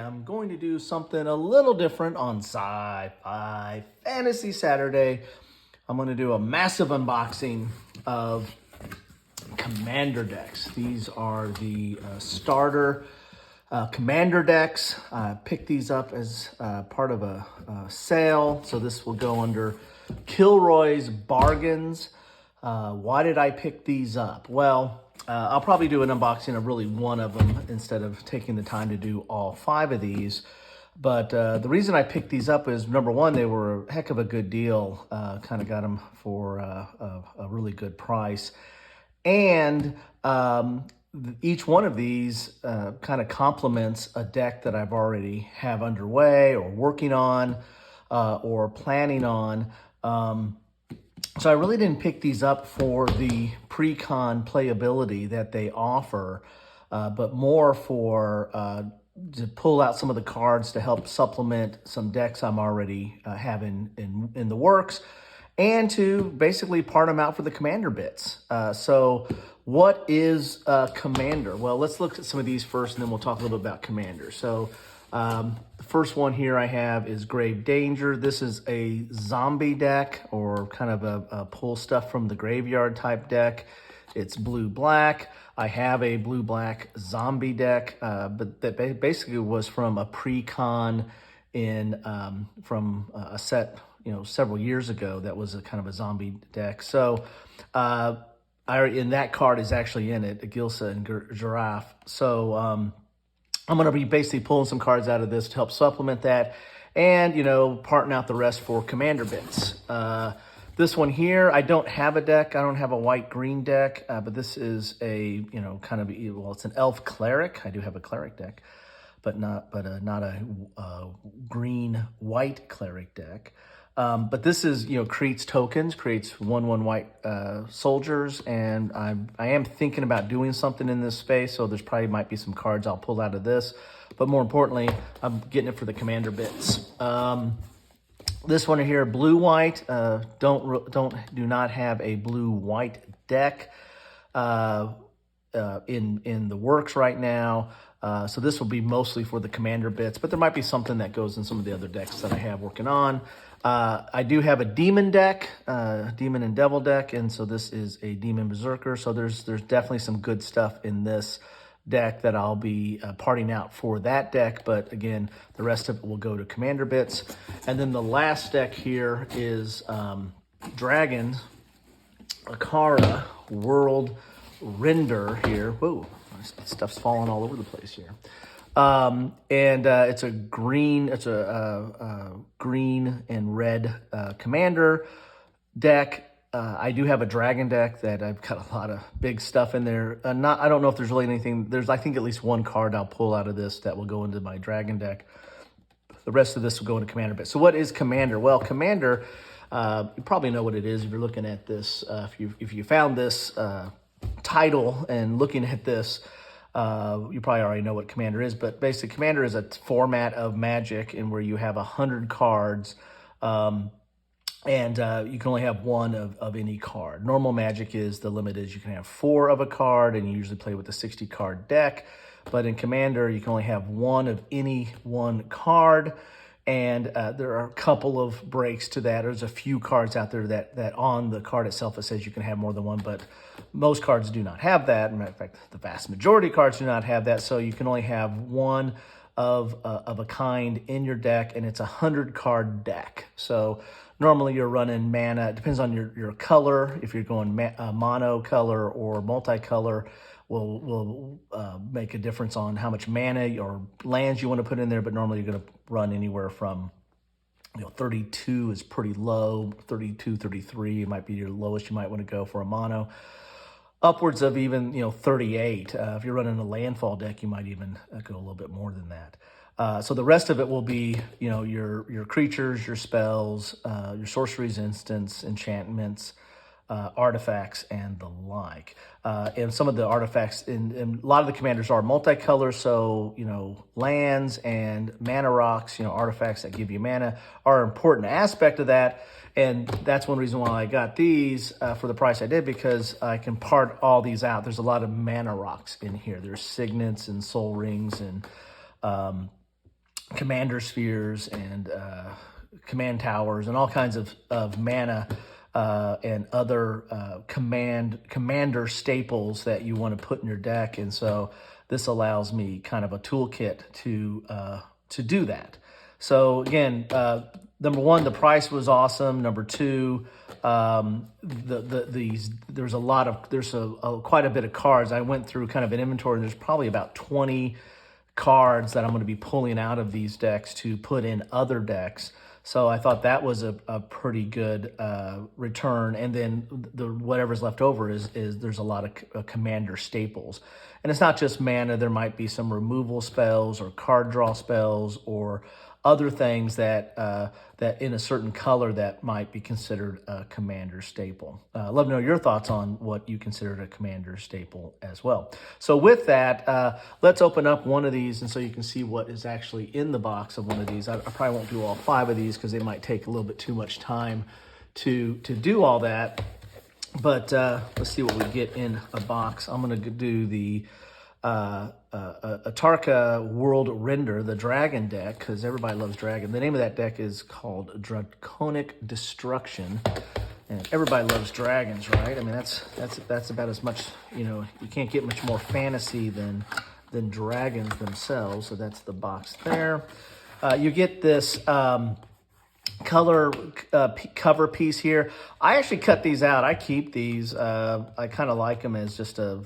I'm going to do something a little different on Sci-Fi Fantasy Saturday. I'm going to do a massive unboxing of Commander decks. These are the starter Commander decks. I picked these up as part of a sale, so this will go under Kilroy's Bargains. Why did I pick these up? Well, I'll probably do an unboxing of really one of them instead of taking the time to do all 5 of these. But the reason I picked these up is, number one, they were a heck of a good deal. Kind of got them for a really good price. And each one of these kind of complements a deck that I've already have underway or working on or planning on. So I really didn't pick these up for the pre-con playability that they offer, but more for to pull out some of the cards to help supplement some decks I'm already having in the works, and to basically part them out for the Commander bits. So what is Commander? Well, let's look at some of these first, and then we'll talk a little bit about Commander. So the first one here I have is Grave Danger. This is a zombie deck, or kind of a pull stuff from the graveyard type deck. It's blue-black. I have a blue-black zombie deck, but that basically was from a pre-con from a set, several years ago. That was a kind of a zombie deck. So in that card is actually in it, a Gilsa and Giraffe. So I'm going to be basically pulling some cards out of this to help supplement that, and, parting out the rest for Commander bits. This one here, I don't have a deck. I don't have a white-green deck, but this is a, kind of, it's an elf cleric. I do have a cleric deck, but not a green-white cleric deck. But this is, creates tokens, creates 1/1 white soldiers, and I am thinking about doing something in this space, so there's probably might be some cards I'll pull out of this. But more importantly, I'm getting it for the Commander bits. This one here, blue-white, do not have a blue-white deck in the works right now. So this will be mostly for the Commander bits, but there might be something that goes in some of the other decks that I have working on. I do have a Demon deck, Demon and Devil deck, and so this is a Demon Berserker. So there's definitely some good stuff in this deck that I'll be parting out for that deck, but again, the rest of it will go to Commander bits. And then the last deck here is Dragon, Akara, World Render here. Whoa, stuff's falling all over the place here. It's a green, green and red Commander deck. I do have a Dragon deck that I've got a lot of big stuff in there. I don't know if there's really anything. There's, I think, at least one card I'll pull out of this that will go into my Dragon deck. The rest of this will go into Commander bit. So what is Commander? Well, Commander, you probably know what it is if you're looking at this. If you found this title and looking at this, you probably already know what Commander is. But basically, Commander is a format of Magic in where you have 100 cards. And you can only have one of any card. Normal Magic is, the limit is you can have 4 of a card, and you usually play with a 60-card deck. But in Commander, you can only have one of any one card, and there are a couple of breaks to that. There's a few cards out there that on the card itself it says you can have more than one, but most cards do not have that. In fact, the vast majority of cards do not have that, so you can only have one of a kind in your deck, and it's a 100-card deck. So normally you're running mana. It depends on your color. If you're going mono color or multicolor, will make a difference on how much mana or lands you want to put in there. But normally you're going to run anywhere from 32 is pretty low, 32, 33 might be your lowest you might want to go for a mono. Upwards of even 38. If you're running a landfall deck, you might even go a little bit more than that. So the rest of it will be, your creatures, your spells, your sorceries, instants, enchantments, artifacts, and the like. And some of the artifacts, and a lot of the commanders are multicolor, so, lands and mana rocks, artifacts that give you mana are an important aspect of that. And that's one reason why I got these for the price I did, because I can part all these out. There's a lot of mana rocks in here. There's signets and soul rings and commander spheres and command towers and all kinds of mana and other commander staples that you want to put in your deck. And so this allows me kind of a toolkit to do that. So again, number one, the price was awesome. Number two, there's quite a bit of cards. I went through kind of an inventory, and there's probably about 20 cards that I'm going to be pulling out of these decks to put in other decks. So I thought that was a pretty good return. And then whatever's left over is there's a lot of commander staples. And it's not just mana. There might be some removal spells or card draw spells or other things that in a certain color that might be considered a commander staple. Love to know your thoughts on what you considered a commander staple as well. So with that, let's open up one of these, and so you can see what is actually in the box of one of these. I probably won't do all 5 of these because they might take a little bit too much time to do all that. But let's see what we get in a box. I'm going to do the Atarka World Render, the Dragon deck, because everybody loves Dragon. The name of that deck is called Draconic Destruction, and everybody loves dragons, right? I mean, that's about as much, you can't get much more fantasy than dragons themselves. So that's the box there. You get this color cover piece here. I actually cut these out. I keep these. I kind of like them as just a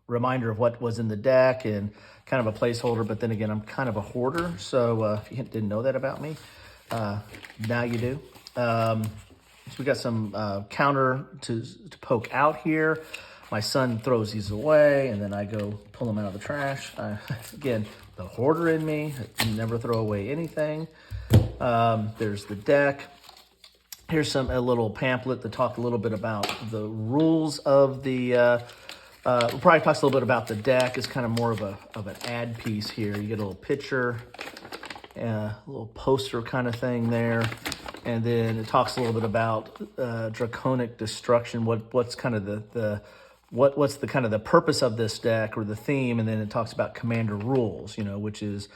reminder of what was in the deck and kind of a placeholder. But then again, I'm kind of a hoarder, so if you didn't know that about me, now you do. So we got some counter to poke out here. My son throws these away, and then I go pull them out of the trash. Again, the hoarder in me, I never throw away anything. There's the deck. Here's a little pamphlet that talks a little bit about the rules of the. We'll probably talk a little bit about the deck. It's kind of more of an ad piece here. You get a little picture, a little poster kind of thing there, and then it talks a little bit about Draconic Destruction. What's kind of what's the kind of the purpose of this deck or the theme, and then it talks about commander rules. Which is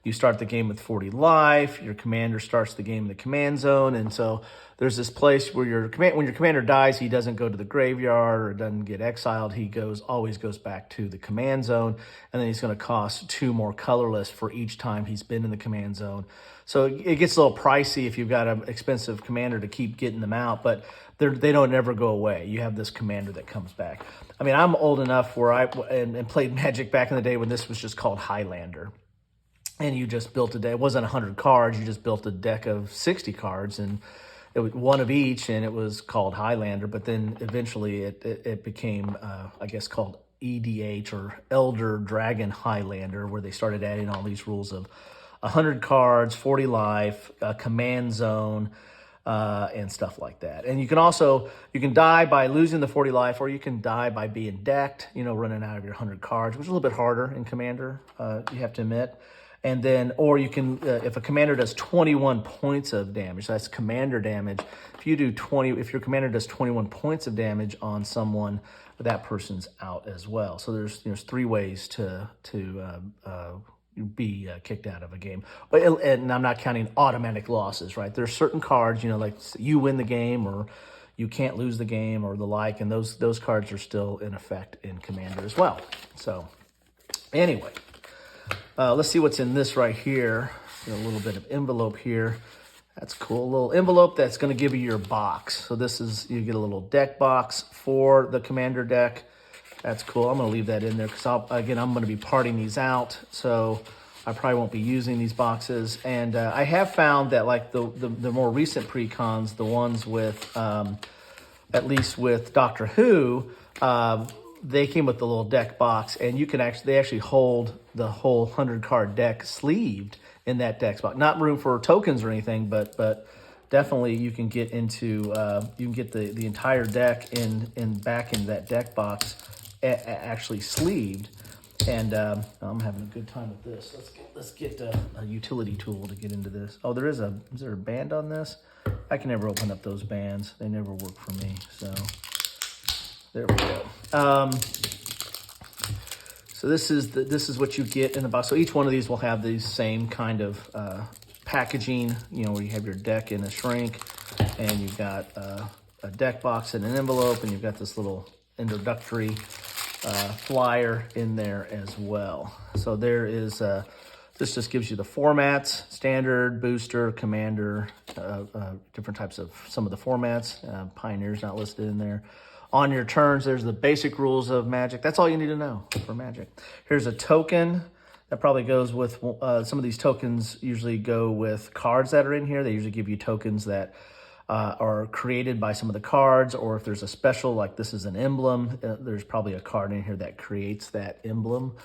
you start the game with 40 life. Your commander starts the game in the command zone, and so there's this place where when your commander dies, he doesn't go to the graveyard or doesn't get exiled. He always goes back to the command zone, and then he's going to cost 2 more colorless for each time he's been in the command zone. So it gets a little pricey if you've got an expensive commander to keep getting them out, but they don't ever go away. You have this commander that comes back. I mean, I'm old enough where I played Magic back in the day when this was just called Highlander. And you just built a deck. It wasn't 100 cards. You just built a deck of 60 cards, and it was one of each, and it was called Highlander. But then eventually it became, I guess, called EDH or Elder Dragon Highlander, where they started adding all these rules of 100 cards, 40 life, command zone, and stuff like that. And you can die by losing the 40 life, or you can die by being decked, running out of your 100 cards, which is a little bit harder in Commander, you have to admit. And then, or you can, if a commander does 21 points of damage, so that's commander damage. If your commander does 21 points of damage on someone, that person's out as well. So there's 3 ways to be kicked out of a game. And I'm not counting automatic losses, right? There's certain cards, like you win the game or you can't lose the game or the like, and those cards are still in effect in Commander as well. So anyway. Let's see what's in this right here. A little bit of envelope here. That's cool. A little envelope that's going to give you your box. So you get a little deck box for the Commander deck. That's cool. I'm going to leave that in there because I'm going to be parting these out. So I probably won't be using these boxes. And I have found that like the more recent pre-cons, the ones with, at least with Doctor Who, they came with the little deck box, and they actually hold the whole 100 card deck sleeved in that deck box. Not room for tokens or anything, but definitely you can get into you can get the entire deck back in that deck box, actually sleeved. And I'm having a good time with this. Let's get a utility tool to get into this. Oh, is there a band on this? I can never open up those bands. They never work for me. So there we go. So this is what you get in the box. So each one of these will have the same kind of packaging, you know, where you have your deck in a shrink, and you've got a deck box in an envelope, and you've got this little introductory flyer in there as well. So there is, this just gives you the formats: standard, booster, commander, different types of some of the formats. Pioneer's not listed in there. On your turns, there's the basic rules of Magic. That's all you need to know for Magic. Here's a token that probably goes with, some of these tokens usually go with cards that are in here. They usually give you tokens that are created by some of the cards, or if there's a special, like this is an emblem, there's probably a card in here that creates that emblem,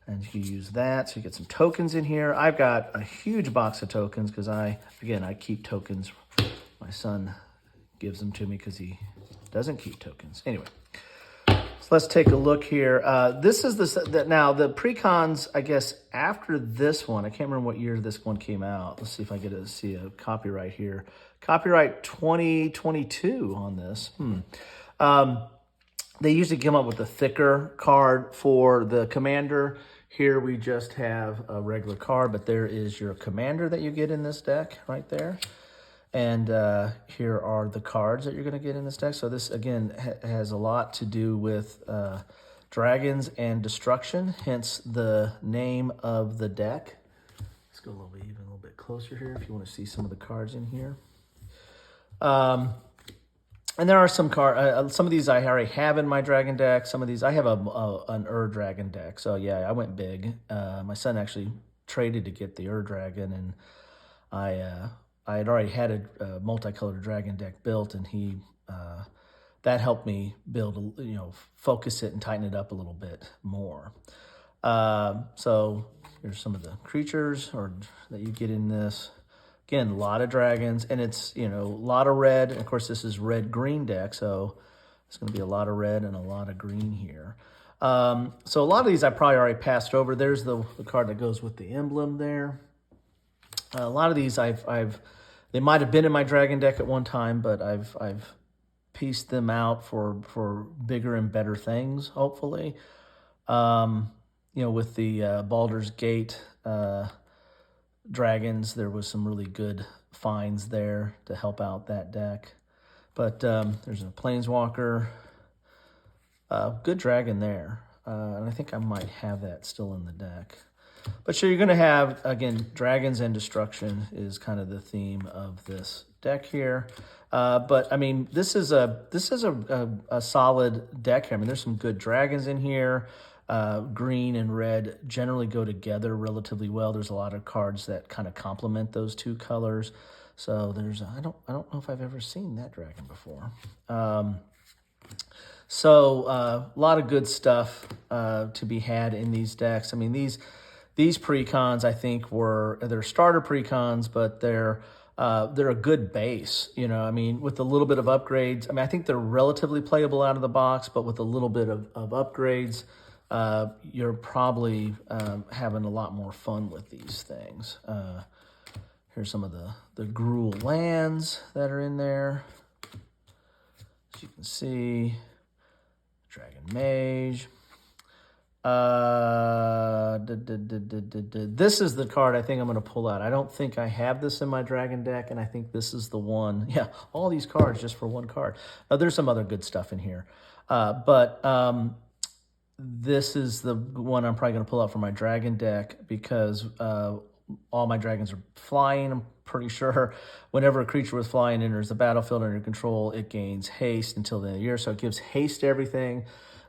and you use that. So you get some tokens in here. I've got a huge box of tokens because I keep tokens. My son gives them to me because he doesn't keep tokens. Anyway, so let's take a look here. This is now the pre-cons, I guess, after this one. I can't remember what year this one came out. Let's see if I get to see a copyright here. Copyright 2022 on this. They usually come up with a thicker card for the commander. Here we just have a regular card, but there is your commander that you get in this deck right there. And here are the cards that you're going to get in this deck. So this, again, has a lot to do with dragons and destruction, hence the name of the deck. Let's go even a little bit closer here if you want to see some of the cards in here. And there are some cards. Some of these I already have in my dragon deck. Some of these I have an dragon deck. So yeah, I went big. My son actually traded to get the dragon, and I had already had a multicolored dragon deck built, and that helped me build, focus it and tighten it up a little bit more. So here's some of the creatures that you get in this. Again, a lot of dragons, and it's, a lot of red. And of course, this is red-green deck, so it's going to be a lot of red and a lot of green here. So a lot of these I probably already passed over. There's the card that goes with the emblem there. A lot of these they might have been in my dragon deck at one time, but I've pieced them out for bigger and better things, hopefully. With the Baldur's Gate dragons, there was some really good finds there to help out that deck. But there's a Planeswalker, good dragon there. And I think I might have that still in the deck. But sure, you're going to have, again, dragons and destruction is kind of the theme of this deck here. But I mean, this is a solid deck here. I mean, there's some good dragons in here. Green and red generally go together relatively well. There's a lot of cards that kind of complement those two colors. So I don't know if I've ever seen that dragon before. So a lot of good stuff to be had in these decks. I mean, these pre-cons, I think, they're starter pre-cons, but they're a good base. I mean, with a little bit of upgrades. I mean, I think they're relatively playable out of the box, but with a little bit of upgrades, you're probably having a lot more fun with these things. Here's some of the Gruul lands that are in there. As you can see, Dragon Mage. This is the card I think I'm going to pull out. I don't think I have this in my dragon deck, and I think this is the one. Yeah, all these cards just for one card. Now, there's some other good stuff in here, but this is the one I'm probably going to pull out for my dragon deck because all my dragons are flying. I'm pretty sure whenever a creature with flying enters the battlefield under your control, it gains haste until the end of the year. So it gives haste to everything.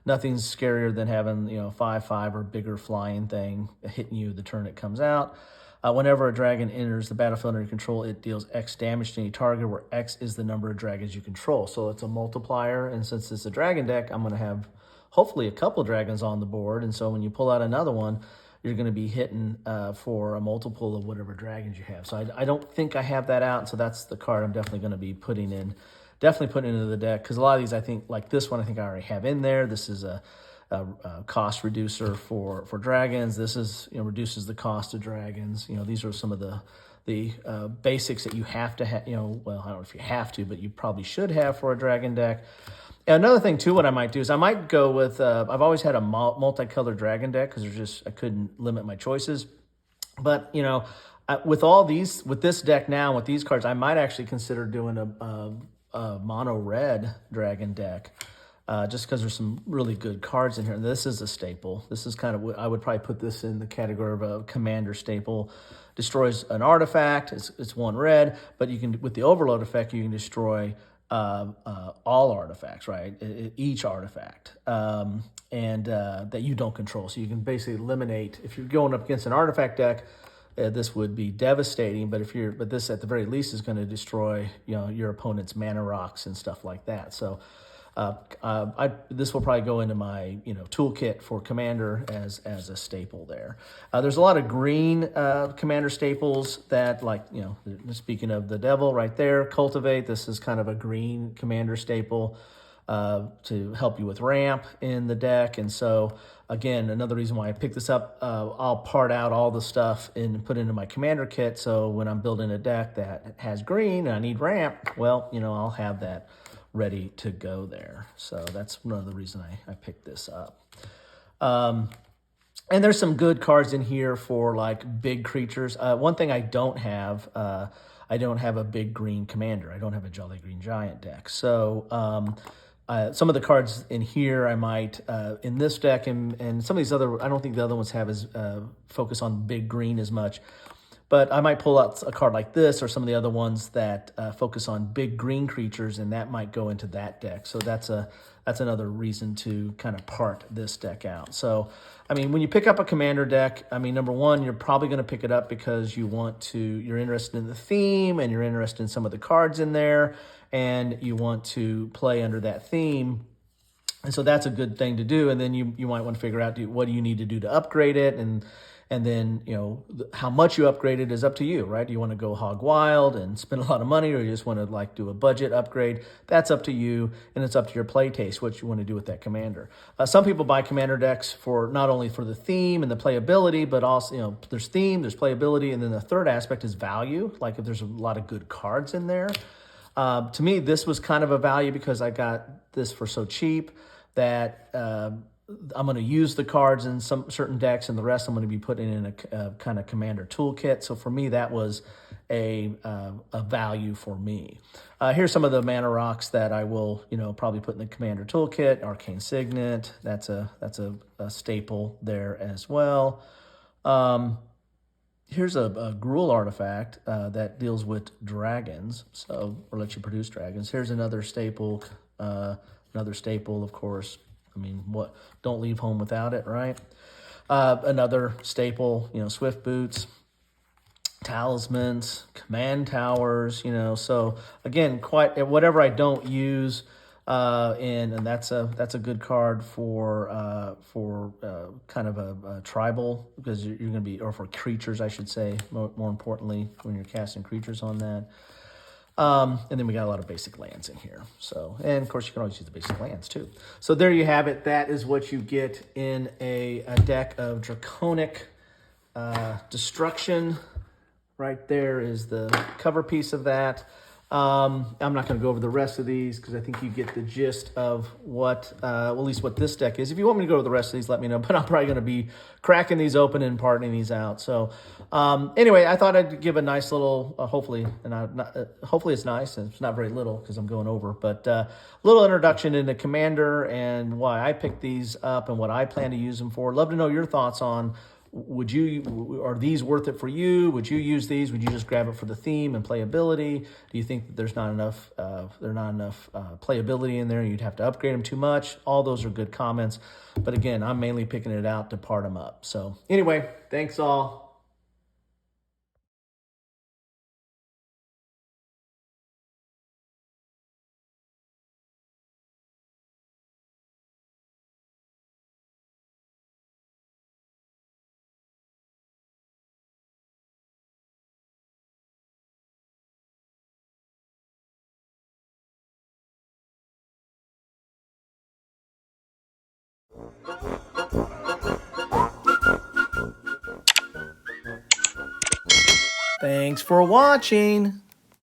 Nothing's scarier than having 5/5 or bigger flying thing hitting you the turn it comes out. Whenever a dragon enters the battlefield under your control, it deals X damage to any target, where X is the number of dragons you control. So it's a multiplier, and since it's a dragon deck, I'm going to have hopefully a couple dragons on the board. And so when you pull out another one, you're going to be hitting for a multiple of whatever dragons you have. So I don't think I have that out. So that's the card I'm definitely going to be putting into the deck. Because a lot of these, I think, like this one, I think I already have in there. This is a cost reducer for dragons. This is, reduces the cost of dragons. These are some of the basics that you have to have, well, I don't know if you have to, but you probably should have for a dragon deck. Yeah, another thing too, what I might do is I might go with, I've always had a multicolored dragon deck because I couldn't limit my choices. But, with all these, with this deck now, with these cards, I might actually consider doing a mono red dragon deck. Just because there's some really good cards in here. And this is a staple. This is kind of, I would probably put this in the category of a commander staple. Destroys an artifact, it's one red, but you can, with the overload effect, you can destroy all artifacts, right? Each artifact, and that you don't control. So you can basically eliminate, if you're going up against an artifact deck, this would be devastating, but this at the very least is going to destroy, your opponent's mana rocks and stuff like that. So this will probably go into my toolkit for Commander as a staple there. There's a lot of green Commander staples that, like, speaking of the Devil right there, Cultivate. This is kind of a green Commander staple to help you with ramp in the deck. And so again, another reason why I picked this up, I'll part out all the stuff and put into my Commander kit. So when I'm building a deck that has green and I need ramp, well, I'll have that ready to go there. So that's another reason I picked this up. And there's some good cards in here for like big creatures. One thing I don't have a big green commander. I don't have a Jolly Green Giant deck. So some of the cards in here I might, in this deck and some of these other, I don't think the other ones have as focus on big green as much. But I might pull out a card like this or some of the other ones that focus on big green creatures, and that might go into that deck. So that's another reason to kind of part this deck out. So, when you pick up a commander deck, number one, you're probably going to pick it up because you're interested in the theme and you're interested in some of the cards in there, and you want to play under that theme. And so that's a good thing to do. And then you might want to figure out what do you need to do to upgrade it, and then, how much you upgrade it is up to you, right? Do you want to go hog wild and spend a lot of money, or you just want to do a budget upgrade? That's up to you, and it's up to your play taste, what you want to do with that commander. Some people buy commander decks for not only for the theme and the playability, but also, there's theme, there's playability, and then the third aspect is value. Like if there's a lot of good cards in there. To me, this was kind of a value because I got this for so cheap that I'm going to use the cards in some certain decks, and the rest I'm going to be putting in a kind of commander toolkit. So for me, that was a value for me. Here's some of the mana rocks that I will, probably put in the commander toolkit. Arcane Signet, that's a staple there as well. Here's a Gruul artifact that deals with dragons, or lets you produce dragons. Here's another staple, of course. Don't leave home without it, right? Another staple, Swift Boots, Talismans, Command Towers, So again, whatever I don't use, and that's a good card for kind of a tribal, because you're going to be, or for creatures, I should say, more importantly, when you're casting creatures on that. And then we got a lot of basic lands in here. So, and of course you can always use the basic lands too. So there you have it. That is what you get in a deck of Draconic Destruction. Right there is the cover piece of that. I'm not going to go over the rest of these because I think you get the gist of what, at least what this deck is. If you want me to go to the rest of these, let me know. But I'm probably going to be cracking these open and parting these out. So anyway, I thought I'd give a nice little, hopefully it's nice. And it's not very little because I'm going over. But a little introduction into Commander and why I picked these up and what I plan to use them for. Love to know your thoughts on, are these worth it for you? Would you use these? Would you just grab it for the theme and playability? Do you think that there's not enough playability in there and you'd have to upgrade them too much? All those are good comments. But again, I'm mainly picking it out to part them up. So anyway, thanks all. Thanks for watching.